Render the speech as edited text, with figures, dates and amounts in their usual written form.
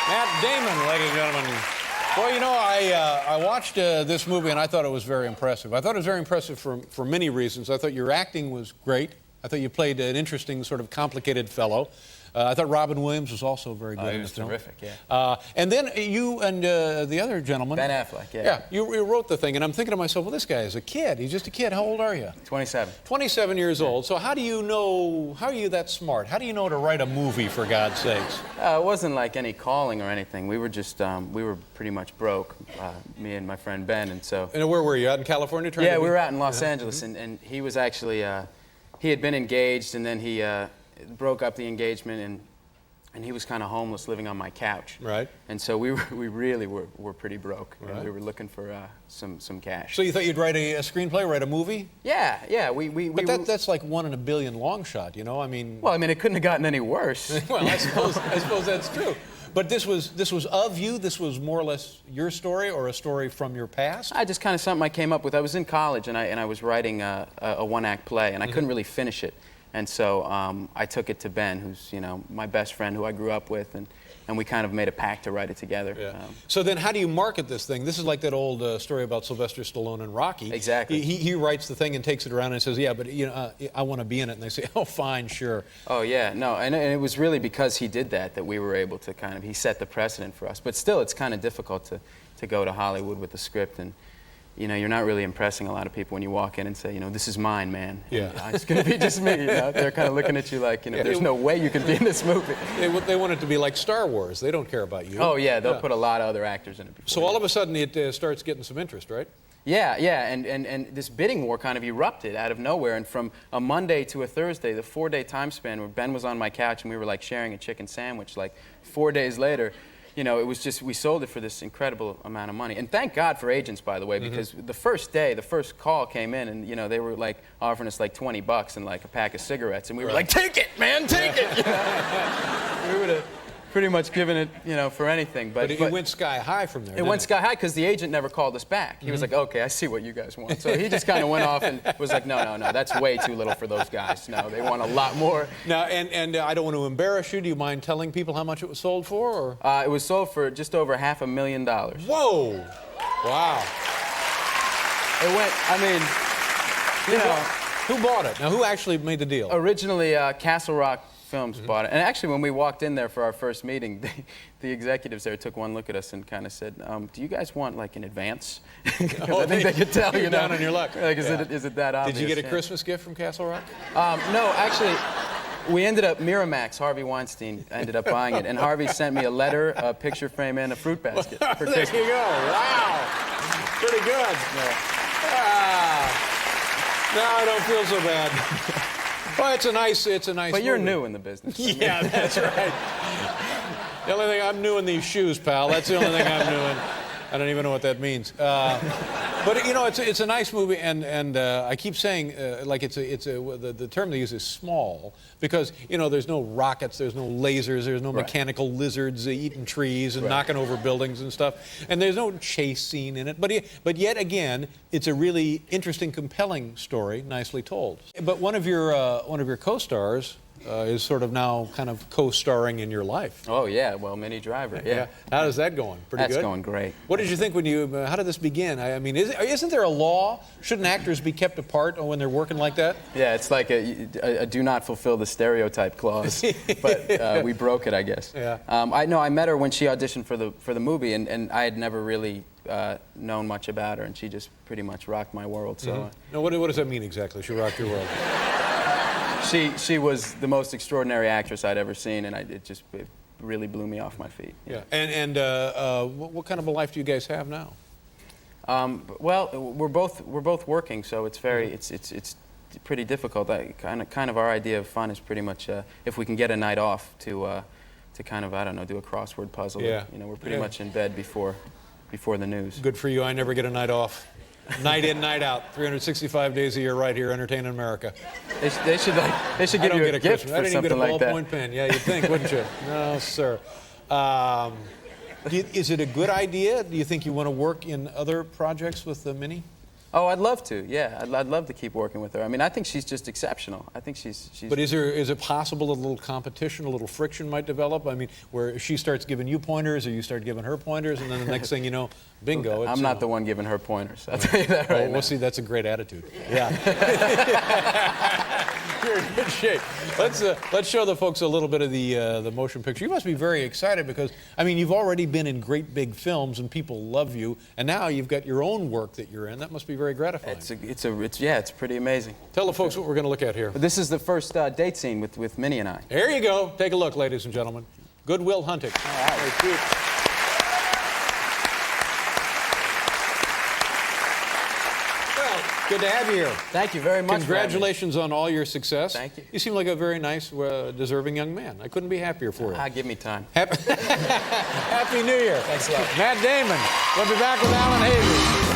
Matt Damon, ladies and gentlemen. Well, you know, I watched this movie and I thought it was very impressive. I thought it was very impressive for many reasons. I thought your acting was great. I thought you played an interesting, sort of complicated fellow. I thought Robin Williams was also very good. He was terrific, yeah. And then you and the other gentleman. Ben Affleck, yeah. Yeah, you wrote the thing, and I'm thinking to myself, well, this guy is a kid. He's just a kid. How old are you? 27. 27 years old. So how do you know, how are you that smart? How do you know to write a movie, for God's sakes? It wasn't like any calling or anything. We were just, we were pretty much broke, me and my friend Ben, and so... And where were you, out in California? Yeah, we were out in Los Angeles, and he was actually, he had been engaged, and then he broke up the engagement, and he was kind of homeless, living on my couch. Right. And so we really were pretty broke. Right. And we were looking for some cash. So you thought you'd write a screenplay, write a movie? Yeah. But that's like 1 in a billion long shot, you know? I mean... Well, I mean, it couldn't have gotten any worse. Well, I suppose that's true. But this was of you? This was more or less your story, or a story from your past? I just kind of something I came up with. I was in college, and I was writing a one-act play, and I couldn't really finish it. And so I took it to Ben, who's, you know, my best friend, who I grew up with, and we kind of made a pact to write it together. Yeah. So then how do you market this thing? This is like that old story about Sylvester Stallone and Rocky. Exactly. He writes the thing and takes it around and says, yeah, but you know, I want to be in it. And they say, oh, fine, sure. Oh, yeah. No, and it was really because he did that we were able to kind of, he set the precedent for us. But still, it's kind of difficult to go to Hollywood with the script, and you know, you're not really impressing a lot of people when you walk in and say, you know, this is mine, man. Yeah. And, it's going to be just me. You know? They're kind of looking at you like, you know, there's no way you can be in this movie. They want it to be like Star Wars. They don't care about you. Oh, yeah. They'll put a lot of other actors in it. So all of a sudden it starts getting some interest, right? Yeah, and this bidding war kind of erupted out of nowhere. And from a Monday to a Thursday, the 4-day time span where Ben was on my couch and we were like sharing a chicken sandwich, like 4 days later, you know, it was just, we sold it for this incredible amount of money. And thank God for agents, by the way, because the first day, the first call came in, and, you know, they were like offering us like $20 and like a pack of cigarettes. And we were like, take it, man, take it! You know? We would have pretty much given it, you know, for anything. But it went sky high from there. It went sky high because the agent never called us back. He was like, okay, I see what you guys want. So he just kind of went off and was like, no, that's way too little for those guys. No, they want a lot more. Now, and I don't want to embarrass you. Do you mind telling people how much it was sold for? Or? It was sold for just over $500,000. Whoa! Wow. It went, I mean, you know. Who bought it? Now, who actually made the deal? Originally, Castle Rock Films bought it. And actually, when we walked in there for our first meeting, the executives there took one look at us and kind of said, do you guys want, like, an advance? Oh, I think they could tell, you know. Down on your luck. Like, is it that obvious? Did you get a Christmas gift from Castle Rock? No, actually, we ended up, Miramax, Harvey Weinstein, ended up buying it. And Harvey sent me a letter, a picture frame, and a fruit basket for Christmas. There you go. Wow. Pretty good. Yeah. Now I don't feel so bad. Well, it's a nice But you're movie. new in the business. Yeah, that's right. The only thing, I'm new in these shoes, pal. That's the only thing I'm new in. I don't even know what that means. But you know, it's a nice movie, and I keep saying like the term they use is small, because you know there's no rockets, there's no lasers, there's no mechanical lizards eating trees and knocking over buildings and stuff, and there's no chase scene in it. But yet again, it's a really interesting, compelling story, nicely told. But one of your co-stars is sort of now kind of co-starring in your life. Oh, yeah. Well, Minnie Driver, yeah. How is that going? Pretty good? That's going great. What did you think when you, how did this begin? I mean, isn't there a law? Shouldn't actors be kept apart when they're working like that? Yeah, it's like a do not fulfill the stereotype clause. But we broke it, I guess. Yeah. I met her when she auditioned for the movie, and I had never really known much about her, and she just pretty much rocked my world. So. Now, what does that mean exactly? She rocked your world. She was the most extraordinary actress I'd ever seen, and it really blew me off my feet. Yeah. And what kind of a life do you guys have now? Well, we're both working, so it's very it's pretty difficult. Kind of our idea of fun is pretty much if we can get a night off to kind of, I don't know, do a crossword puzzle. Yeah. You know, we're pretty much in bed before the news. Good for you. I never get a night off. Night in, night out, 365 days a year, right here, entertaining America. They should give you a gift for something like that. I didn't even get a ballpoint pen. Yeah, you'd think, wouldn't you? No, sir. Is it a good idea? Do you think you want to work in other projects with Minnie? Oh, I'd love to. Yeah, I'd love to keep working with her. I mean, I think she's just exceptional. I think she's. But is it possible a little competition, a little friction might develop? I mean, where she starts giving you pointers, or you start giving her pointers, and then the next thing you know, bingo. I'm not the one giving her pointers. I'll tell you that right now. Well, see, that's a great attitude. Yeah. You're in good shape. Let's show the folks a little bit of the motion picture. You must be very excited because, I mean, you've already been in great big films and people love you, and now you've got your own work that you're in. That must be very gratifying. It's pretty amazing. Tell the folks what we're going to look at here. But this is the first date scene with Minnie and I. There you go. Take a look, ladies and gentlemen. Good Will Hunting. All right. Very cute. Well, good to have you here. Thank you very much. Congratulations on all your success. Thank you. You seem like a very nice, deserving young man. I couldn't be happier for you. Give me time. Happy New Year. Thanks a lot. Matt Damon. We'll be back with Alan Havey.